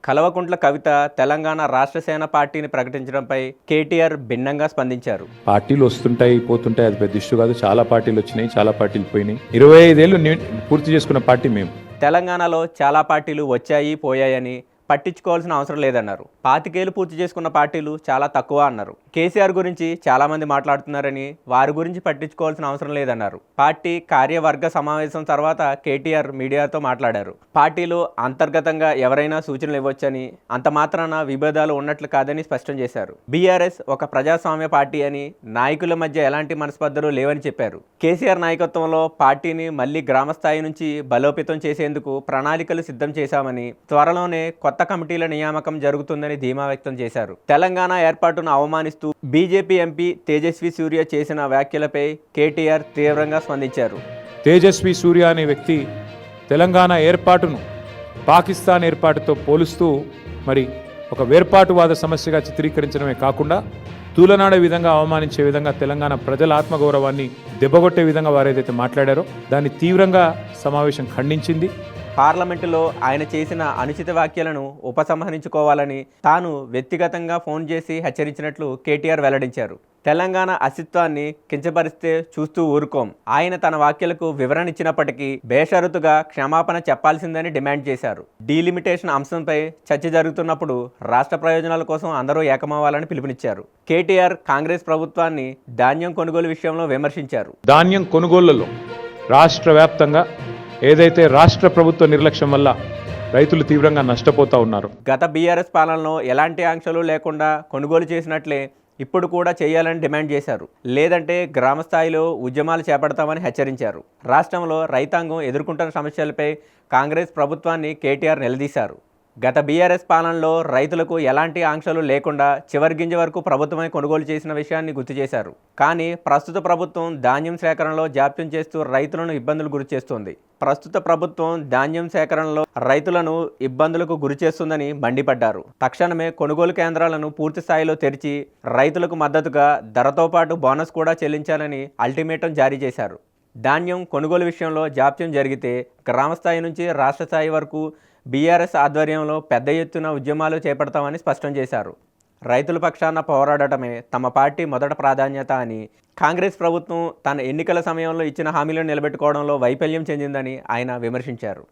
కల్వకుంట్ల కవిత తెలంగాణ రాష్ట్ర సేన పార్టీని ప్రకటించడంపై కేటీఆర్ భిన్నంగా స్పందించారు. పార్టీలు వస్తుంటాయి పోతుంటాయి, అది పెద్ద ఇష్యూ కాదు. చాలా పార్టీలు వచ్చినాయి, చాలా పార్టీలు పోయినాయి. 25 ఏళ్ళు పూర్తి చేసుకున్న పార్టీ మేము. తెలంగాణలో చాలా పార్టీలు వచ్చాయి పోయాయని పట్టించుకోవాల్సిన అవసరం లేదన్నారు. 25 ఏళ్ళు పూర్తి చేసుకున్న పార్టీలు చాలా తక్కువ అన్నారు. కేసీఆర్ గురించి చాలామంది మాట్లాడుతున్నారని, వారి గురించి పట్టించుకోవాల్సిన అవసరం లేదన్నారు. పార్టీ కార్యవర్గ సమావేశం తర్వాత కేటీఆర్ మీడియాతో మాట్లాడారు. పార్టీలో అంతర్గతంగా ఎవరైనా సూచనలు ఇవ్వొచ్చని, అంత మాత్రాన విభేదాలు ఉన్నట్లు కాదని స్పష్టం చేశారు. బీఆర్ఎస్ ఒక ప్రజాస్వామ్య పార్టీ అని, నాయకుల మధ్య ఎలాంటి మనస్పర్ధలు లేవని చెప్పారు. కేసీఆర్ నాయకత్వంలో పార్టీని మళ్లీ గ్రామస్థాయి నుంచి బలోపేతం చేసేందుకు ప్రణాళికలు సిద్ధం చేశామని, త్వరలోనే కొత్త కమిటీల నియామకం జరుగుతుందని ధీమా వ్యక్తం చేశారు. తెలంగాణ ఏర్పాటును అవమానిస్తూ బీజేపీ ఎంపీ తేజస్వి సూర్య చేసిన వ్యాఖ్యలపై కేటీఆర్ తీవ్రంగా స్పందించారు. తేజస్వి సూర్య అనే వ్యక్తి తెలంగాణ ఏర్పాటును పాకిస్తాన్ ఏర్పాటుతో పోలుస్తూ మరి ఒక వేర్పాటువాద సమస్యగా చిత్రీకరించడమే కాకుండా తూలనాడే విధంగా అవమానించే విధంగా తెలంగాణ ప్రజల ఆత్మగౌరవాన్ని దెబ్బగొట్టే విధంగా వారేదైతే మాట్లాడారో దాన్ని తీవ్రంగా సమావేశం ఖండించింది. పార్లమెంటులో ఆయన చేసిన అనుచిత వ్యాఖ్యలను ఉపసంహరించుకోవాలని తాను వ్యక్తిగతంగా ఫోన్ చేసి హెచ్చరించినట్లు కేటీఆర్ వెల్లడించారు. తెలంగాణ అస్తిత్వాన్ని కించపరిస్తే చూస్తూ ఊరుకోం. ఆయన తన వ్యాఖ్యలకు వివరణ ఇచ్చినప్పటికీ బేషరతుగా క్షమాపణ చెప్పాల్సిందని డిమాండ్ చేశారు. డీలిమిటేషన్ అంశంపై చర్చ జరుగుతున్నప్పుడు రాష్ట్ర ప్రయోజనాల కోసం అందరూ ఏకమవ్వాలని పిలుపునిచ్చారు. కేటీఆర్ కాంగ్రెస్ ప్రభుత్వాన్ని ధాన్యం కొనుగోలు విషయంలో విమర్శించారు. ధాన్యం కొనుగోళ్లలో రాష్ట్ర వ్యాప్తంగా ఏదైతే రాష్ట్ర ప్రభుత్వ నిర్లక్ష్యం వల్ల రైతులు తీవ్రంగా నష్టపోతూ ఉన్నారు. గత బీఆర్ఎస్ పాలనలో ఎలాంటి ఆంక్షలు లేకుండా కొనుగోలు చేసినట్లే ఇప్పుడు కూడా చేయాలని డిమాండ్ చేశారు. లేదంటే గ్రామ స్థాయిలో ఉద్యమాలు చేపడతామని హెచ్చరించారు. రాష్ట్రంలో రైతాంగం ఎదుర్కొంటున్న సమస్యలపై కాంగ్రెస్ ప్రభుత్వాన్ని కేటీఆర్ నిలదీశారు. గత బీఆర్ఎస్ పాలనలో రైతులకు ఎలాంటి ఆంక్షలు లేకుండా చివరి గింజ వరకు ప్రభుత్వమే కొనుగోలు చేసిన విషయాన్ని గుర్తు చేశారు. కానీ ప్రస్తుత ప్రభుత్వం ధాన్యం సేకరణలో జాప్యం చేస్తూ రైతులను ఇబ్బందులు గురి చేస్తుంది. ప్రస్తుత ప్రభుత్వం ధాన్యం సేకరణలో రైతులను ఇబ్బందులకు గురి చేస్తుందని మండిపడ్డారు. తక్షణమే కొనుగోలు కేంద్రాలను పూర్తి స్థాయిలో తెరిచి రైతులకు మద్దతుగా ధరతో పాటు బోనస్ కూడా చెల్లించాలని అల్టిమేటం జారీ చేశారు. ధాన్యం కొనుగోలు విషయంలో జాప్యం జరిగితే గ్రామస్థాయి నుంచి రాష్ట్ర స్థాయి వరకు బీఆర్ఎస్ ఆధ్వర్యంలో పెద్ద ఎత్తున ఉద్యమాలు చేపడతామని స్పష్టం చేశారు. రైతుల పక్షాన పోరాడటమే తమ పార్టీ మొదటి ప్రాధాన్యత అని, కాంగ్రెస్ ప్రభుత్వం తన ఎన్నికల సమయంలో ఇచ్చిన హామీలను నిలబెట్టుకోవడంలో వైఫల్యం చెందిందని ఆయన విమర్శించారు.